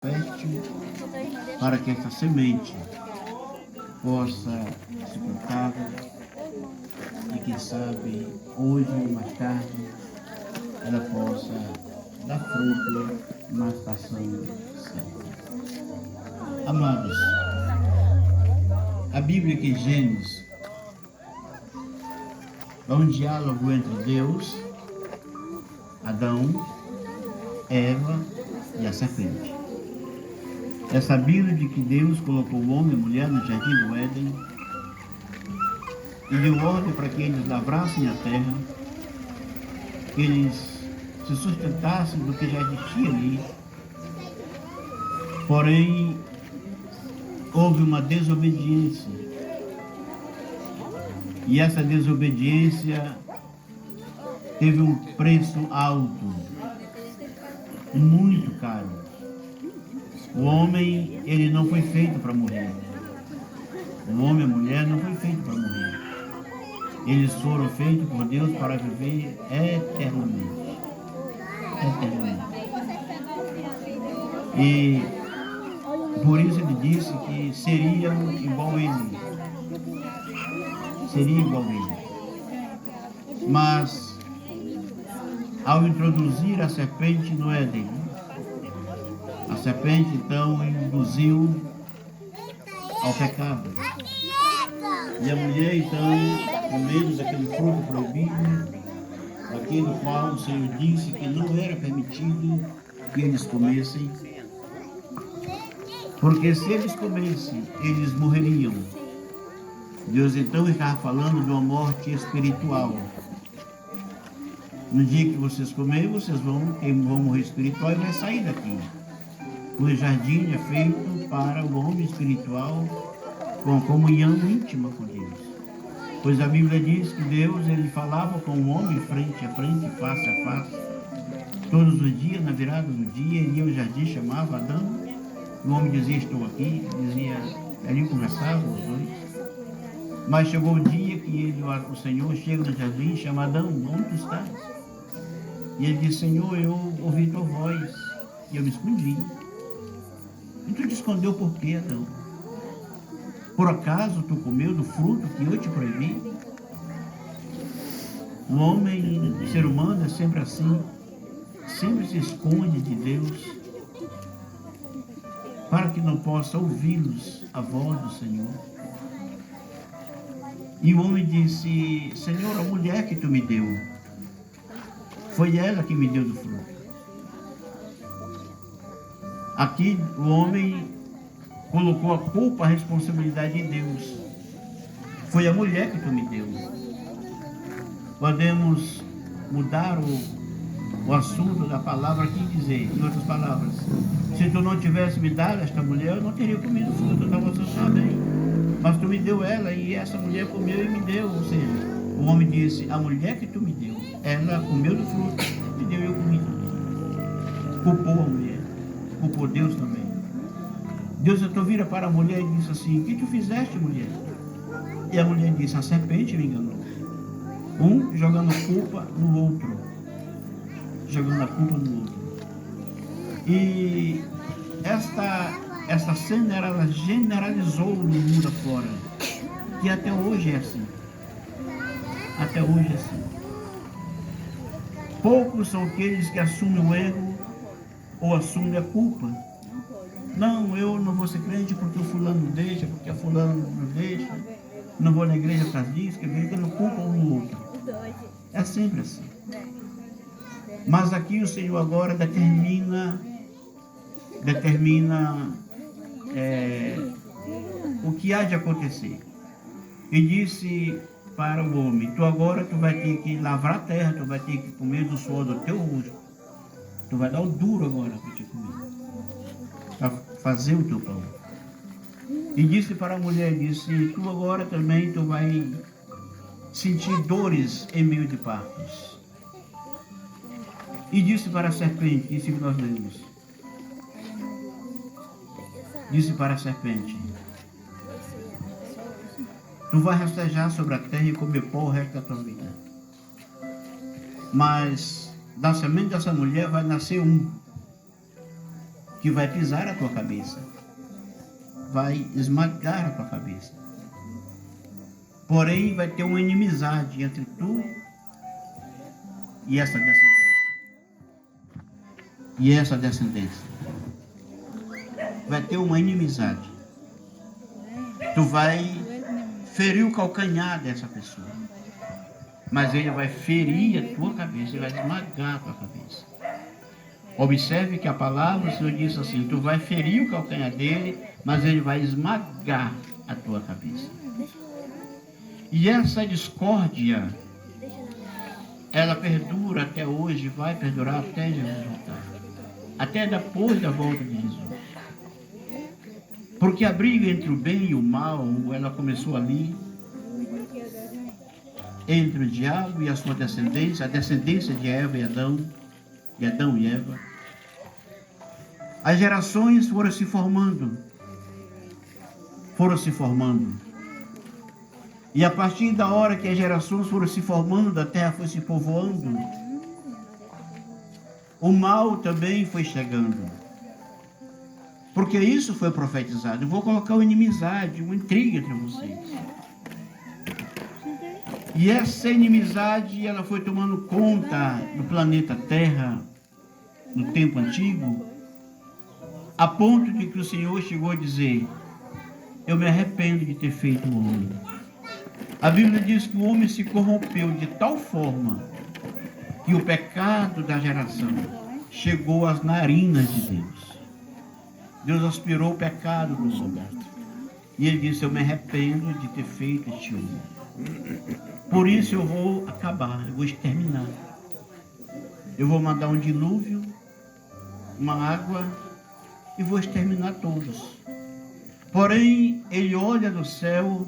fértil para que esta semente possa se plantar e quem sabe hoje ou mais tarde ela possa dar fruto na estação certa. Amados, a Bíblia que em Gênesis é um diálogo entre Deus, Adão, Eva e a serpente. É sabido de que Deus colocou o homem e a mulher no jardim do Éden e deu ordem para que eles lavrassem a terra, que eles se sustentassem do que já existia ali. Porém, houve uma desobediência. E essa desobediência teve um preço alto, muito caro. O homem, ele não foi feito para morrer. O homem e a mulher não foi feito para morrer. Eles foram feitos por Deus para viver eternamente. Eternamente. E por isso ele disse que seriam igual a ele. Seria igual a ele. Mas, ao introduzir a serpente no Éden, a serpente então induziu ao pecado. E a mulher então, comendo daquele fruto proibido, aquele qual o Senhor disse que não era permitido que eles comessem, porque se eles comessem, eles morreriam. Deus então estava falando de uma morte espiritual. No dia que vocês comerem, vocês vão morrer espiritual e vai sair daqui. O jardim é feito para o homem espiritual com comunhão íntima com Deus. Pois a Bíblia diz que Deus ele falava com o homem frente a frente, face a face. Todos os dias, na virada do dia, ele ia ao jardim, chamava Adão. O homem dizia, estou aqui. Dizia, ali conversavam os dois. Mas chegou o dia que o Senhor chega no jardim e chama Adão, onde tu estás? E ele disse, Senhor, eu ouvi tua voz e eu me escondi. E tu te escondeu por quê, Adão? Por acaso tu comeu do fruto que eu te proibi? O homem, o ser humano é sempre assim, sempre se esconde de Deus, para que não possa ouvi-los a voz do Senhor. E o homem disse, Senhor, a mulher que tu me deu, foi ela que me deu do fruto. Aqui o homem colocou a culpa, a responsabilidade em Deus. Foi a mulher que tu me deu. Podemos mudar o assunto da palavra aqui e dizer, em outras palavras, se tu não tivesse me dado esta mulher, eu não teria comido fruto, eu estava sentado aí. Mas tu me deu ela e essa mulher comeu e me deu. Ou seja, o homem disse, a mulher que tu me deu, ela comeu do fruto, me deu e eu comi também. Culpou a mulher. Culpou Deus também. Deus então vira para a mulher e disse assim, o que tu fizeste, mulher? E a mulher disse, a serpente me enganou. Um jogando culpa no outro. Jogando a culpa no outro. E esta cena ela generalizou no mundo afora. E até hoje é assim. Até hoje é assim. Poucos são aqueles que assumem o erro ou assumem a culpa. Não, eu não vou ser crente porque o fulano deixa, porque a fulano não deixa. Não vou na igreja por causa disso, que fica no culpa um no outro. É sempre assim. Mas aqui o Senhor agora determina o que há de acontecer. E disse para o homem, tu vai ter que lavrar a terra, tu vai ter que comer do suor do teu rosto. Tu vai dar o duro agora para te comer, para fazer o teu pão. E disse para a mulher, disse, tu agora também tu vai sentir dores em meio de partos. E disse para a serpente, isso que nós lemos. Disse para a serpente, tu vai rastejar sobre a terra e comer pó o resto da tua vida. Mas da semente dessa mulher vai nascer um que vai pisar a tua cabeça, vai esmagar a tua cabeça. Porém, vai ter uma inimizade entre tu e essa descendência. E essa descendência. Vai ter uma inimizade. Tu vai ferir o calcanhar dessa pessoa. Mas ele vai ferir a tua cabeça, ele vai esmagar a tua cabeça. Observe que a palavra, o Senhor disse assim, tu vai ferir o calcanhar dele, mas ele vai esmagar a tua cabeça. E essa discórdia, ela perdura até hoje, vai perdurar até Jesus voltar. Até depois da volta de Jesus. Porque a briga entre o bem e o mal, ela começou ali, entre o diabo e a sua descendência, a descendência de Eva e Adão e Eva. As gerações foram se formando. E a partir da hora que as gerações foram se formando, a terra foi se povoando. O mal também foi chegando. Porque isso foi profetizado. Eu vou colocar uma inimizade, uma intriga entre vocês. E essa inimizade, ela foi tomando conta do planeta Terra, no tempo antigo, a ponto de que o Senhor chegou a dizer, eu me arrependo de ter feito o homem. A Bíblia diz que o homem se corrompeu de tal forma que o pecado da geração chegou às narinas de Deus. Deus aspirou o pecado do homem. E ele disse, eu me arrependo de ter feito este homem. Por isso eu vou acabar, eu vou exterminar. Eu vou mandar um dilúvio, uma água, e vou exterminar todos. Porém, ele olha do céu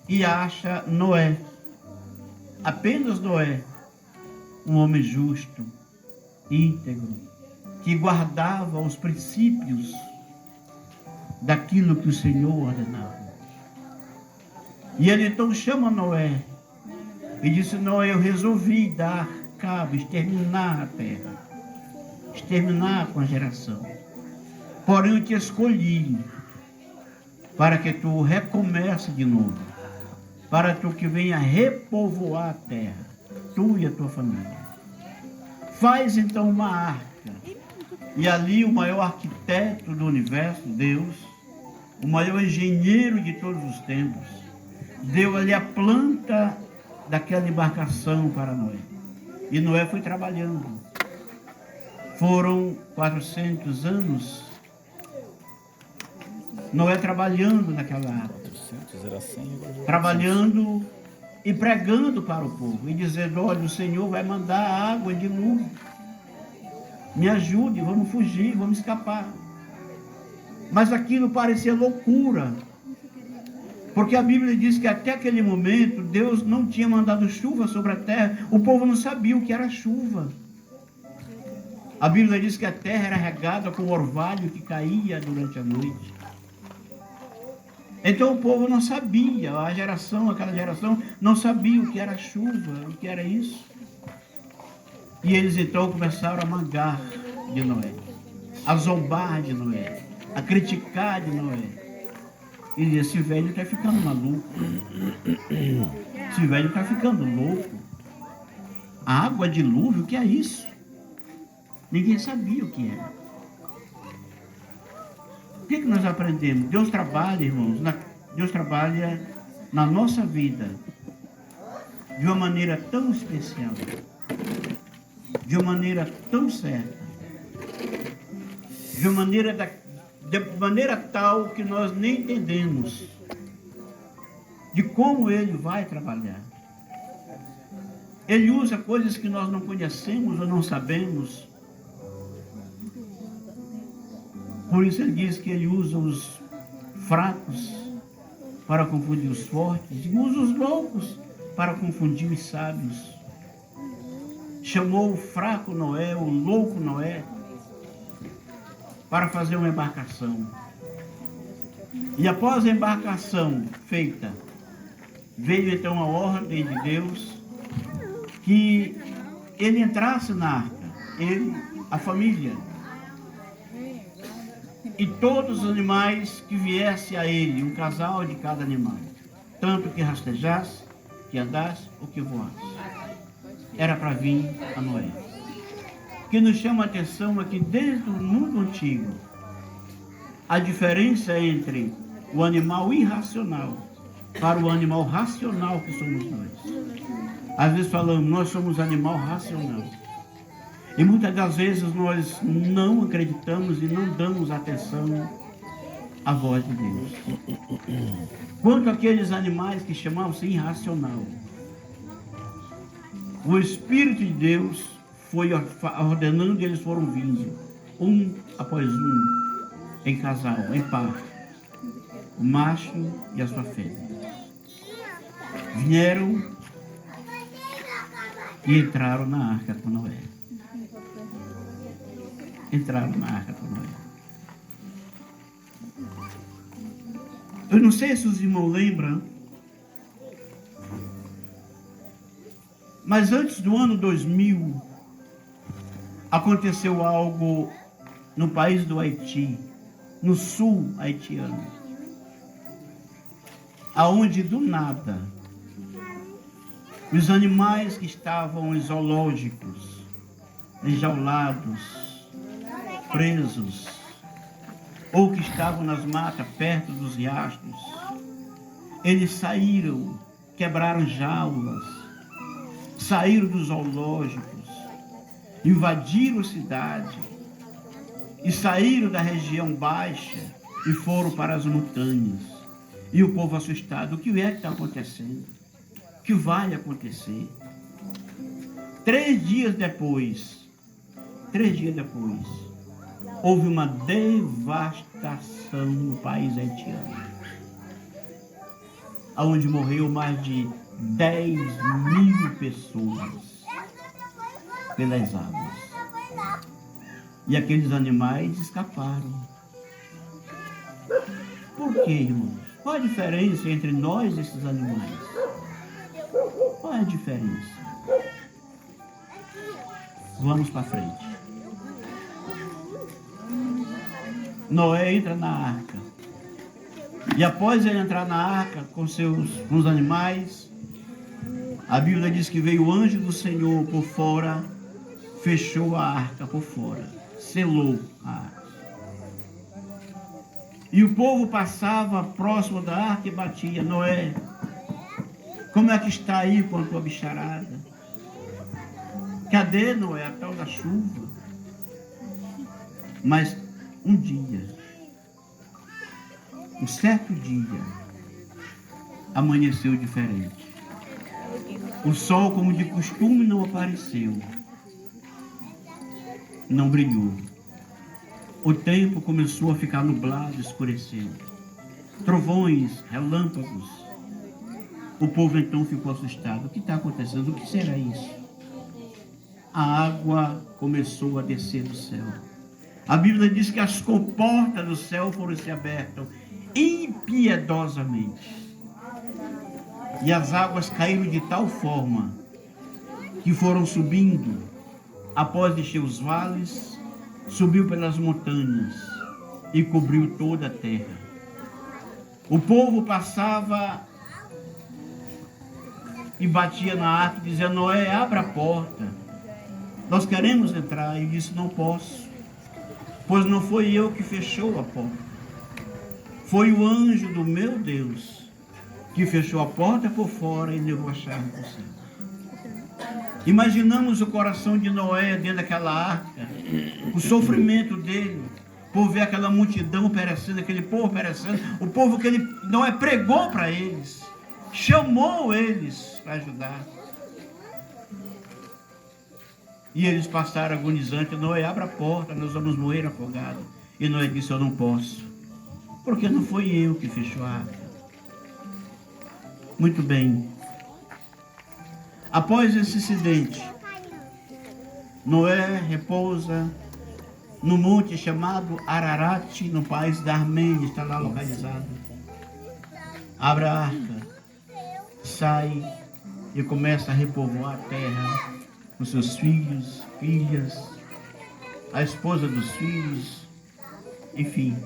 e acha Noé, apenas Noé, um homem justo, íntegro, que guardava os princípios daquilo que o Senhor ordenava. E ele então chama Noé e disse, Noé, eu resolvi dar cabo, exterminar a terra, exterminar com a geração. Porém eu te escolhi para que tu recomece de novo, para tu que venha repovoar a terra, tu e a tua família. Faz então uma arca. E ali o maior arquiteto do universo, Deus, o maior engenheiro de todos os tempos, deu ali a planta daquela embarcação para Noé. E Noé foi trabalhando. Foram 400 anos Noé trabalhando naquela água. Trabalhando e pregando para o povo. E dizendo, olha, o Senhor vai mandar água de dilúvio. Me ajude, vamos fugir, vamos escapar. Mas aquilo parecia loucura. Porque a Bíblia diz que até aquele momento Deus não tinha mandado chuva sobre a terra. O povo não sabia o que era chuva. A Bíblia diz que a terra era regada com orvalho que caía durante a noite. Então o povo não sabia, aquela geração não sabia o que era chuva, o que era isso. E eles então começaram a mangar de Noé, a zombar de Noé, a criticar de Noé. E esse velho está ficando maluco. Esse velho está ficando louco. A água dilúvio, o que é isso? Ninguém sabia o que era. O que nós aprendemos? Deus trabalha, irmãos, Deus trabalha na nossa vida de uma maneira tão especial, de uma maneira tão certa, de maneira tal que nós nem entendemos de como Ele vai trabalhar. Ele usa coisas que nós não conhecemos ou não sabemos. Por isso ele diz que ele usa os fracos para confundir os fortes, e usa os loucos para confundir os sábios. Chamou o fraco Noé, o louco Noé, para fazer uma embarcação. E após a embarcação feita, veio então a ordem de Deus que ele entrasse na arca, ele, a família. e todos os animais que viessem a ele, um casal de cada animal, tanto que rastejasse, que andasse ou que voasse. Era para vir a Noé. O que nos chama a atenção é que desde o mundo antigo, a diferença entre o animal irracional para o animal racional que somos nós. Às vezes falamos, nós somos animal racional. E muitas das vezes nós não acreditamos e não damos atenção à voz de Deus. Quanto àqueles animais que chamavam-se irracional, o Espírito de Deus foi ordenando e eles foram vindo, um após um, em casal, em par, o macho e a sua fêmea. Vieram e entraram na arca com Noé. Entraram na arca com Noé. Eu não sei se os irmãos lembram, mas antes do ano 2000, aconteceu algo no país do Haiti, no sul haitiano, aonde do nada, os animais que estavam em zoológicos, enjaulados, presos, ou que estavam nas matas perto dos riachos, eles saíram, quebraram jaulas, saíram dos zoológicos, invadiram a cidade e saíram da região baixa e foram para as montanhas. E o povo assustado, o que é que está acontecendo? O que vai acontecer? 3 dias depois, houve uma devastação no país haitiano, onde morreu mais de 10.000 pessoas pelas águas. E aqueles animais escaparam. Por quê, irmãos? Qual a diferença entre nós e esses animais? Qual é a diferença? Vamos para frente. Noé entra na arca. E após ele entrar na arca com os animais, a Bíblia diz que veio o anjo do Senhor por fora, fechou a arca por fora, selou a arca. E o povo passava próximo da arca e batia: Noé, como é que está aí com a tua bicharada? Cadê, Noé, a tal da chuva? Mas um dia, um certo dia, amanheceu diferente. O sol, como de costume, não apareceu, não brilhou. O tempo começou a ficar nublado, escureceu. Trovões, relâmpagos. O povo então ficou assustado. O que está acontecendo? O que será isso? A água começou a descer do céu. A Bíblia diz que as comportas do céu foram se abertas impiedosamente. E as águas caíram de tal forma que foram subindo, após encher os vales, subiu pelas montanhas e cobriu toda a terra. O povo passava e batia na arca, dizia: Noé, abra a porta, nós queremos entrar. E disse: não posso, pois não foi eu que fechou a porta, foi o anjo do meu Deus que fechou a porta por fora e levou a chave para o céu. Imaginamos o coração de Noé dentro daquela arca, o sofrimento dele, por ver aquela multidão perecendo, aquele povo perecendo, o povo que Noé pregou para eles, chamou eles para ajudar. E eles passaram agonizantes: Noé, abra a porta, nós vamos morrer afogados. E Noé disse: eu não posso, porque não foi eu que fechou a arca. Muito bem. Após esse incidente, Noé repousa no monte chamado Ararat, no país da Armênia, está lá localizado. Abre a arca, sai e começa a repovoar a terra com seus filhos, filhas, a esposa dos filhos, Enfim.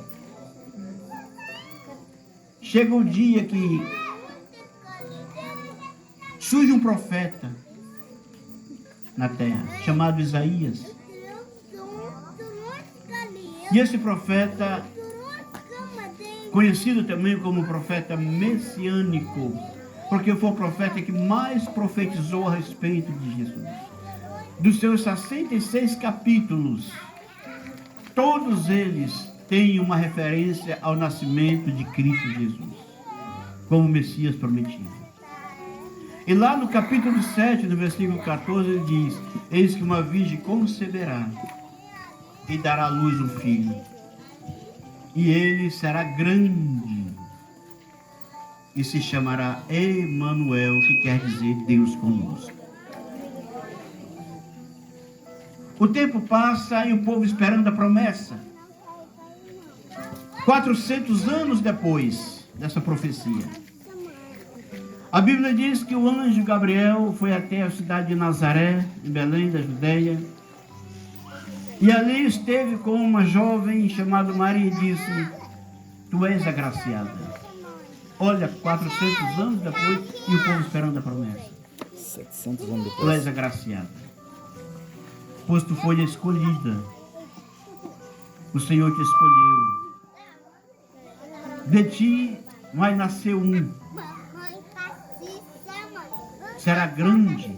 Chega um dia que surge um profeta na terra, chamado Isaías. E esse profeta, conhecido também como profeta messiânico, porque foi o profeta que mais profetizou a respeito de Jesus. Dos seus 66 capítulos, todos eles têm uma referência ao nascimento de Cristo Jesus, como Messias prometido. E lá no capítulo 7, no versículo 14, ele diz: eis que uma virgem conceberá e dará à luz um filho, e ele será grande, e se chamará Emanuel, que quer dizer Deus conosco. O tempo passa e o povo esperando a promessa. 400 anos depois dessa profecia, a Bíblia diz que o anjo Gabriel foi até a cidade de Nazaré, em Belém da Judeia, e ali esteve com uma jovem chamada Maria e disse: tu és agraciada. Olha, 400 anos depois e o povo esperando a promessa. 700 anos depois. Tu és agraciada, pois tu foi a escolhida. O Senhor te escolheu. De ti vai nascer um. Será grande.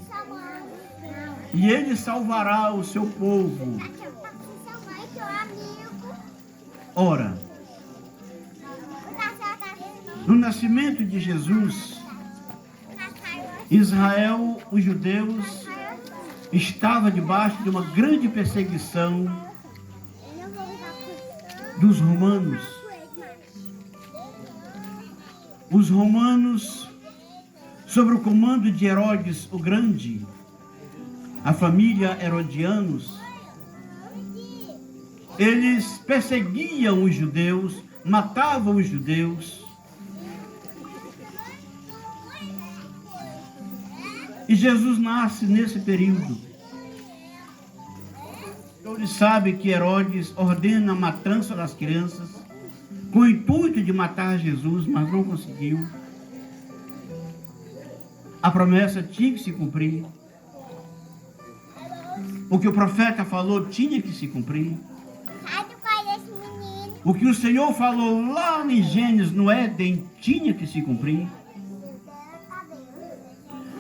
E ele salvará o seu povo. Ora, no nascimento de Jesus, Israel, os judeus, estava debaixo de uma grande perseguição dos romanos. Os romanos, sob o comando de Herodes o Grande, a família Herodianos, eles perseguiam os judeus, matavam os judeus. E Jesus nasce nesse período. Todos sabem que Herodes ordena a matança das crianças, com o intuito de matar Jesus, mas não conseguiu. A promessa tinha que se cumprir. O que o profeta falou tinha que se cumprir. O que o Senhor falou lá em Gênesis, no Éden, tinha que se cumprir.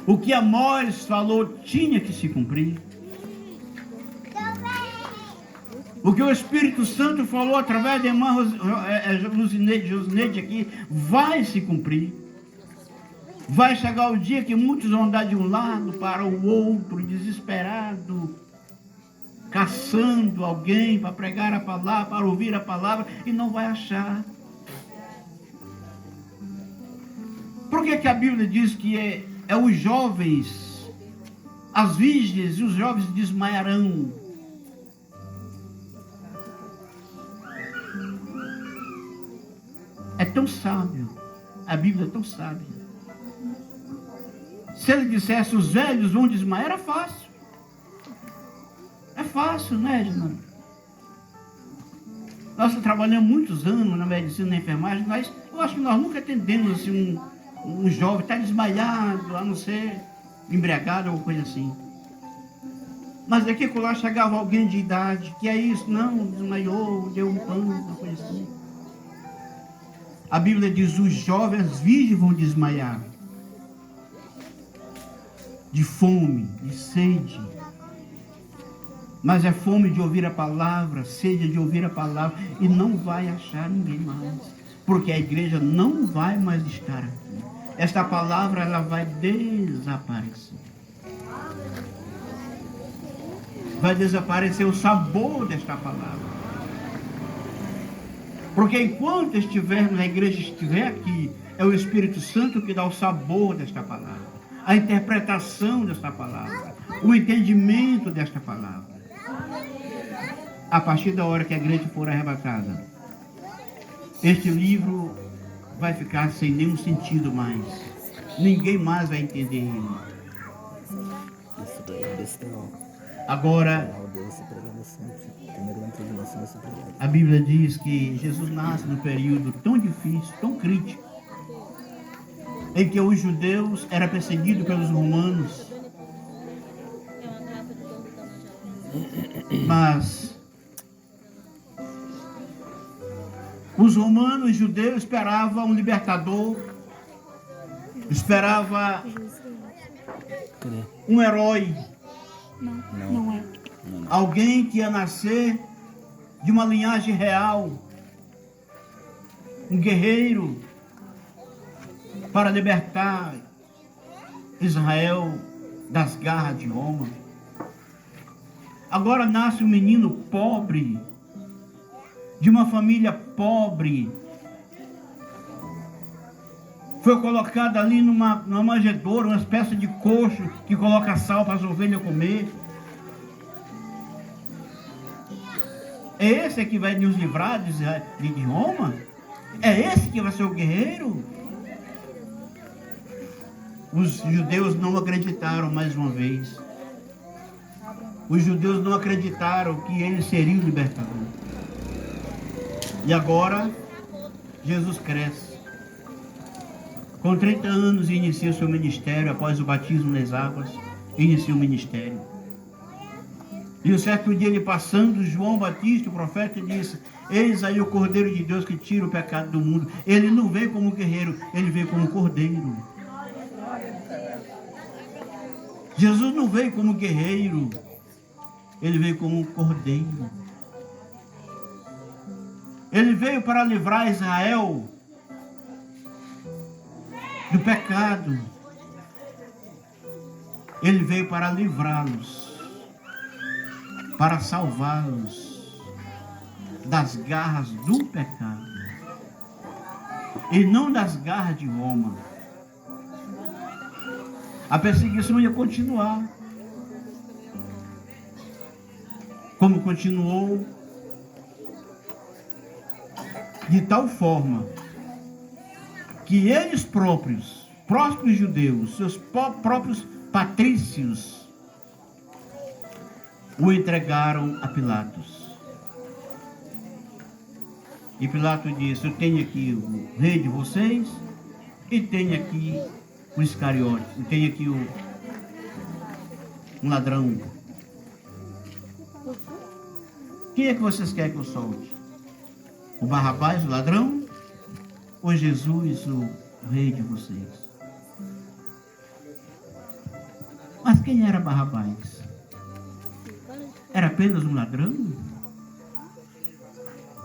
O que Amós falou tinha que se cumprir. O que o Espírito Santo falou através da irmã Josineide aqui, vai se cumprir. Vai chegar o dia que muitos vão andar de um lado para o outro, desesperado, caçando alguém para pregar a palavra, para ouvir a palavra, e não vai achar. Por que a Bíblia diz que é os jovens, as virgens e os jovens desmaiarão? É tão sábio, a Bíblia é tão sábia. Se ele dissesse os velhos vão desmaiar, era fácil. É fácil, né, Edna? Nós trabalhamos muitos anos na medicina e na enfermagem, mas eu acho que nós nunca atendemos assim, um jovem está desmaiado, a não ser embriagado ou coisa assim. Mas daqui a lá chegava alguém de idade, que é isso? Não, desmaiou, deu um pano, uma coisa assim. A Bíblia diz, os jovens virgens vão desmaiar. De fome, de sede. Mas é fome de ouvir a palavra, sede de ouvir a palavra, e não vai achar ninguém mais. Porque a igreja não vai mais estar aqui. Esta palavra, ela vai desaparecer. Vai desaparecer o sabor desta palavra. Porque enquanto estivermos, a igreja estiver aqui, é o Espírito Santo que dá o sabor desta palavra, a interpretação desta palavra, o entendimento desta palavra. A partir da hora que a igreja for arrebatada, este livro vai ficar sem nenhum sentido mais. Ninguém mais vai entender ele. Agora, a Bíblia diz que Jesus nasce num período tão difícil, tão crítico, em que os judeus eram perseguidos pelos romanos. Mas os romanos e os judeus esperavam um libertador, esperavam um herói, Não é. alguém que ia nascer de uma linhagem real, um guerreiro para libertar Israel das garras de Roma. Agora nasce um menino pobre, de uma família pobre. Foi colocado ali numa manjedoura, uma espécie de coxo que coloca sal para as ovelhas comer. É esse que vai nos livrar de Roma? É esse que vai ser o guerreiro? Os judeus não acreditaram mais uma vez. Os judeus não acreditaram que ele seria o libertador. E agora, Jesus cresce. Com 30 anos inicia o seu ministério, após o batismo nas águas, inicia o ministério. E um certo dia ele passando, João Batista, o profeta, disse: eis aí o Cordeiro de Deus que tira o pecado do mundo. Ele não veio como guerreiro, ele veio como cordeiro. Jesus não veio como guerreiro, ele veio como um cordeiro. Ele veio para livrar Israel do pecado. Ele veio para livrá-los, para salvá-los das garras do pecado e não das garras de Roma. A perseguição ia continuar, como continuou, de tal forma que eles próprios judeus, seus próprios patrícios, o entregaram a Pilatos. E Pilatos disse: eu tenho aqui o rei de vocês e tenho aqui o Iscariote, e tenho aqui um ladrão. Quem é que vocês querem que eu solte? O Barrabás, o ladrão? Ou Jesus, o rei de vocês? Mas quem era Barrabás? Era apenas um ladrão?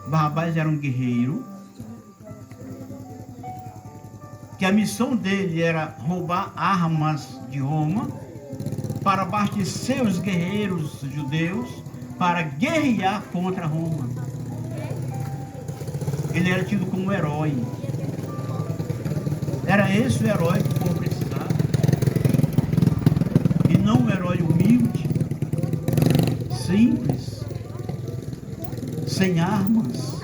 Barrabás era um guerreiro, que a missão dele era roubar armas de Roma, para abastecer os guerreiros judeus, para guerrear contra Roma. Ele era tido como um herói. Era esse o herói que o povo precisava. E não um herói humilde, simples, sem armas.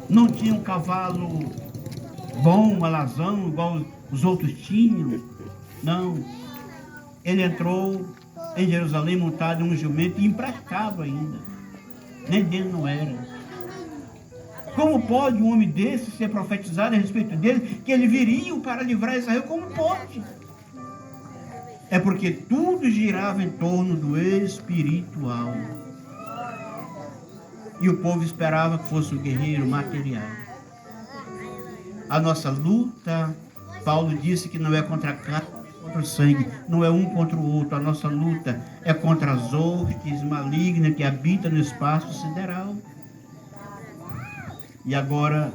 Não tinha um cavalo bom, alazão, igual os outros tinham. Não. Ele entrou em Jerusalém montado em um jumento impraticável ainda. Nem dele não era. Como pode um homem desse ser profetizado a respeito dele, que ele viria para livrar Israel? Como pode? É porque tudo girava em torno do espiritual. E o povo esperava que fosse um guerreiro material. A nossa luta, Paulo disse que não é contra a carne, contra o sangue, não é um contra o outro. A nossa luta é contra as hostes malignas que habitam no espaço sideral. E agora,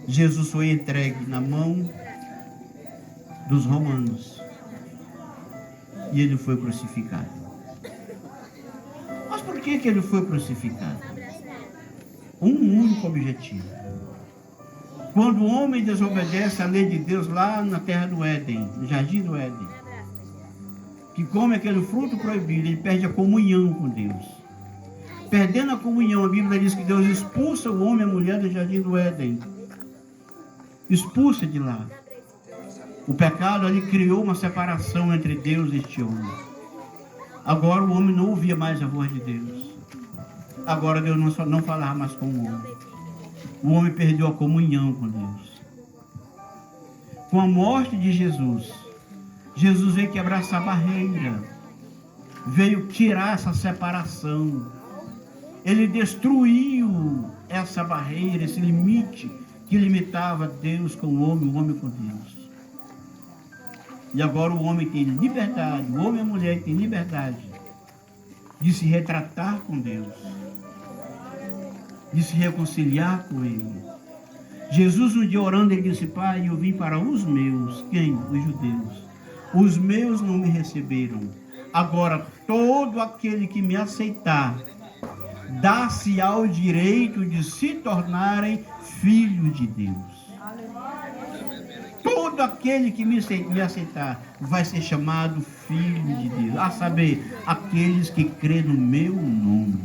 Jesus foi entregue na mão dos romanos. E ele foi crucificado. Mas por que ele foi crucificado? Um único objetivo. Quando o homem desobedece à lei de Deus lá na terra do Éden, no jardim do Éden, que come aquele fruto proibido, ele perde a comunhão com Deus. Perdendo a comunhão, a Bíblia diz que Deus expulsa o homem e a mulher do jardim do Éden. Expulsa de lá. O pecado ali criou uma separação entre Deus e este homem. Agora o homem não ouvia mais a voz de Deus. Agora Deus não falava mais com o homem. O homem perdeu a comunhão com Deus. Com a morte de Jesus, Jesus veio quebrar essa barreira, veio tirar essa separação. Ele destruiu essa barreira, esse limite que limitava Deus com o homem com Deus. E agora o homem tem liberdade, o homem e a mulher têm liberdade de se retratar com Deus, de se reconciliar com Ele. Jesus, um dia orando, ele disse: Pai, eu vim para os meus. Quem? Os judeus. Os meus não me receberam. Agora, todo aquele que me aceitar, dá-se ao direito de se tornarem filhos de Deus. Todo aquele que me aceitar vai ser chamado filho de Deus. A saber, aqueles que crêem no meu nome.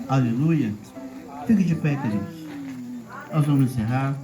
Aleluia. Fique de pé, queridos. Nós vamos encerrar.